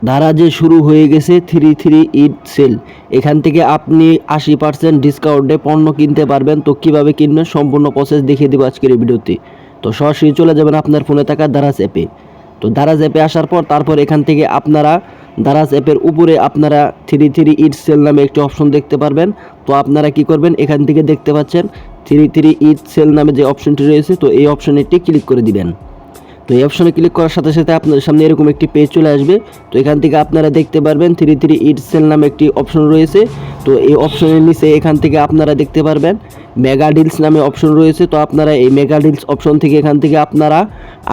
দারাজে শুরু হয়ে গেছে 3 ঈদ সেল। এখান থেকে আপনি 80% ডিসকাউন্টে পণ্য কিনতে পারবেন। তো কীভাবে কিনবেন সম্পূর্ণ প্রসেস দেখিয়ে দেবো আজকের এই ভিডিওতে। তো সরাসরি চলে যাবেন আপনার ফোনে থাকা দারাজ অ্যাপে। তো দারাজ অ্যাপে আসার পর তারপর এখান থেকে আপনারা দারাজ অ্যাপের উপরে আপনারা 3 ঈদ সেল নামে একটি অপশন দেখতে পারবেন। তো আপনারা কি করবেন, এখান থেকে দেখতে পাচ্ছেন 3 ঈদ সেল নামে যে অপশনটি রয়েছে, তো এই অপশনে একটি ক্লিক করে দিবেন। তো এই অপশনে ক্লিক করার সাথে সাথে আপনাদের সামনে এরকম একটি পেজ চলে আসবে। তো এখান থেকে আপনারা দেখতে পারবেন 3 ঈদ সেল নামে একটি অপশন রয়েছে। তো এই অপশনের নিচে এখান থেকে আপনারা দেখতে পারবেন মেগা ডিলস নামে অপশন রয়েছে। তো আপনারা এই মেগা ডিলস অপশন থেকে এখান থেকে আপনারা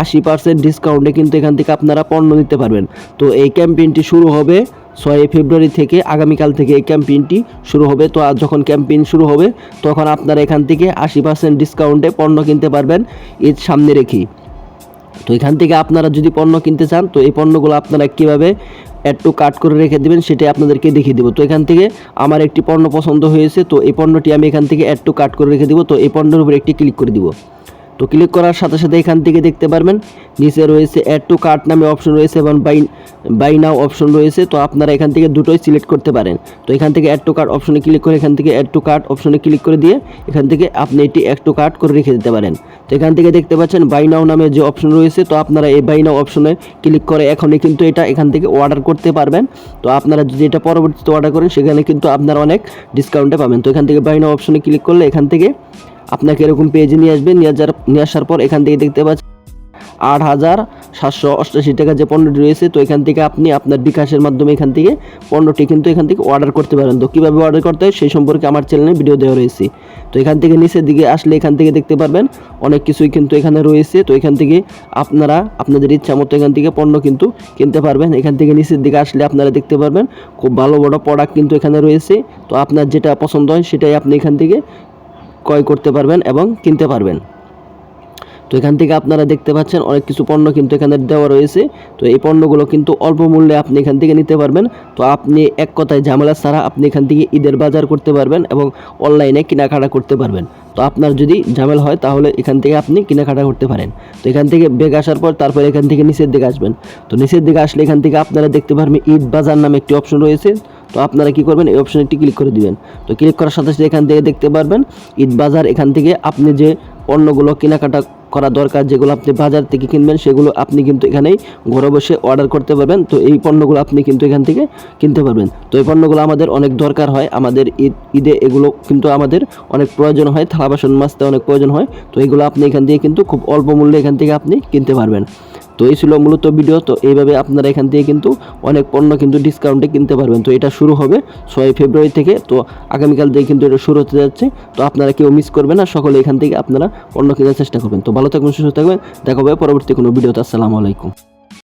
80% ডিসকাউন্টে কিন্তু এখান থেকে আপনারা পণ্য নিতে পারবেন। তো এই ক্যাম্পেইনটি শুরু হবে 6 ফেব্রুয়ারি থেকে, আগামীকাল থেকে এই ক্যাম্পেইনটি শুরু হবে। তো আর যখন ক্যাম্পেইন শুরু হবে তখন আপনারা এখান থেকে 80% ডিসকাউন্টে পণ্য কিনতে পারবেন ঈদ সামনে রেখে। তো এখান থেকে আপনারা যদি পণ্য কিনতে চান, তো এই পণ্যগুলো আপনারা কীভাবে অ্যাড টু কার্ট করে রেখে দেবেন সেটাই আপনাদেরকে দেখিয়ে দেবো। তো এখান থেকে আমার একটি পণ্য পছন্দ হয়েছে, তো এই পণ্যটি আমি এখান থেকে অ্যাড টু কার্ট করে রেখে দেবো। তো এই পণ্যের উপর একটি ক্লিক করে দিব। তো ক্লিক করার সাথে সাথে এখান থেকে দেখতে পারবেন নিচে রয়েছে অ্যাড টু কার্ট নামে অপশন রয়েছে এবং বাই নাও অপশন রয়েছে। তো আপনারা এখান থেকে দুটোই সিলেক্ট করতে পারেন। তো এখান থেকে অ্যাড টু কার্ট অপশনে ক্লিক করে এখান থেকে অ্যাড টু কার্ট অপশনে ক্লিক করে দিয়ে এখান থেকে আপনি এটি অ্যাড টু কার্ট করে রেখে দিতে পারেন। তো এখান থেকে দেখতে পাচ্ছেন বাই নাও নামে যে অপশন রয়েছে, তো আপনারা এই বাই নাও অপশনে ক্লিক করে এখনই কিন্তু এটা এখান থেকে অর্ডার করতে পারবেন। তো আপনারা যদি এটা পরবর্তীতে অর্ডার করেন সেখানে কিন্তু আপনারা অনেক ডিসকাউন্টে পাবেন। তো এখান থেকে বাই নাও অপশনে ক্লিক করলে এখান থেকে আপনাকে এরকম পেজে নিয়ে আসবে। নিয়ে আসার পর এখান থেকে দেখতে পাচ্ছেন 8,788 টাকা যে পণ্যটি রয়েছে। তো এখান থেকে আপনি আপনার বিকাশের মাধ্যমে এখান থেকে পণ্যটি কিন্তু এখান থেকে অর্ডার করতে পারেন। তো কীভাবে অর্ডার করতে হয় সেই সম্পর্কে আমার চ্যানেলে ভিডিও দেওয়া রয়েছে। তো এখান থেকে নিচের দিকে আসলে এখান থেকে দেখতে পারবেন অনেক কিছুই কিন্তু এখানে রয়েছে। তো এখান থেকে আপনারা আপনাদের ইচ্ছা মতো এখান থেকে পণ্য কিন্তু কিনতে পারবেন। এখান থেকে নিচের দিকে আসলে আপনারা দেখতে পারবেন খুব ভালো বড় প্রোডাক্ট কিন্তু এখানে রয়েছে। তো আপনার যেটা পছন্দ হয় সেটাই আপনি এখান থেকে ক্রয় করতে পারবেন এবং কিনতে পারবেন। তো এখান থেকে আপনারা দেখতে পাচ্ছেন অনেক কিছু পণ্য কিন্তু এখানে দেওয়া রয়েছে। তো এই পণ্যগুলো কিন্তু অল্প মূল্যে আপনি এখান থেকে নিতে পারবেন। তো আপনি এক কথায় ঝামেলা ছাড়া আপনি এখান থেকে ঈদের বাজার করতে পারবেন এবং অনলাইনে কেনাকাটা করতে পারবেন। তো আপনার যদি ঝামেলা হয় তাহলে এখান থেকে আপনি কেনাকাটা করতে পারেন। তো এখান থেকে ব্যাগ আসার পর তারপর এখান থেকে নিচের দিকে আসবেন। তো নিচের দিকে আসলে এখান থেকে আপনারা দেখতে পারবেন ঈদ বাজার নামে একটি অপশন রয়েছে। তো আপনারা কি করবেন, এই অপশনে একটি ক্লিক করে দিবেন। তো ক্লিক করার সাথে সাথে এখান থেকে দেখতে পারবেন ঈদ বাজার। এখান থেকে আপনি যে পণ্যগুলো কেনাকাটা করা দরকার, যেগুলো আপনি বাজার থেকে কিনবেন সেগুলো আপনি কিন্তু এখানেই ঘরে বসে অর্ডার করতে পারবেন। তো এই পণ্যগুলো আপনি কিন্তু এখান থেকে কিনতে পারবেন। তো এই পণ্যগুলো আমাদের অনেক দরকার হয়, আমাদের ঈদে এগুলো কিন্তু আমাদের অনেক প্রয়োজন হয়, থালা বাসন মাজতে অনেক প্রয়োজন হয়। তো এগুলো আপনি এখান থেকে কিন্তু খুব অল্প মূল্যে এখান থেকে আপনি কিনতে পারবেন। তো এই ছিল মূলত ভিডিও। তো এইভাবে আপনারা এখান থেকে কিন্তু অনেক পণ্য কিন্তু ডিসকাউন্টে কিনতে পারবেন। তো এটা শুরু হবে 6 ফেব্রুয়ারি থেকে। তো আগামীকাল থেকে কিন্তু এটা শুরু হতে যাচ্ছে। তো আপনারা কেউ মিস করবেন না, সকলে এখান থেকে আপনারা পণ্য কেনার চেষ্টা করবেন। তো ভালো থাকবেন, সুস্থ থাকবেন, দেখা হবে পরবর্তী কোনো ভিডিওতে। আসসালামু আলাইকুম।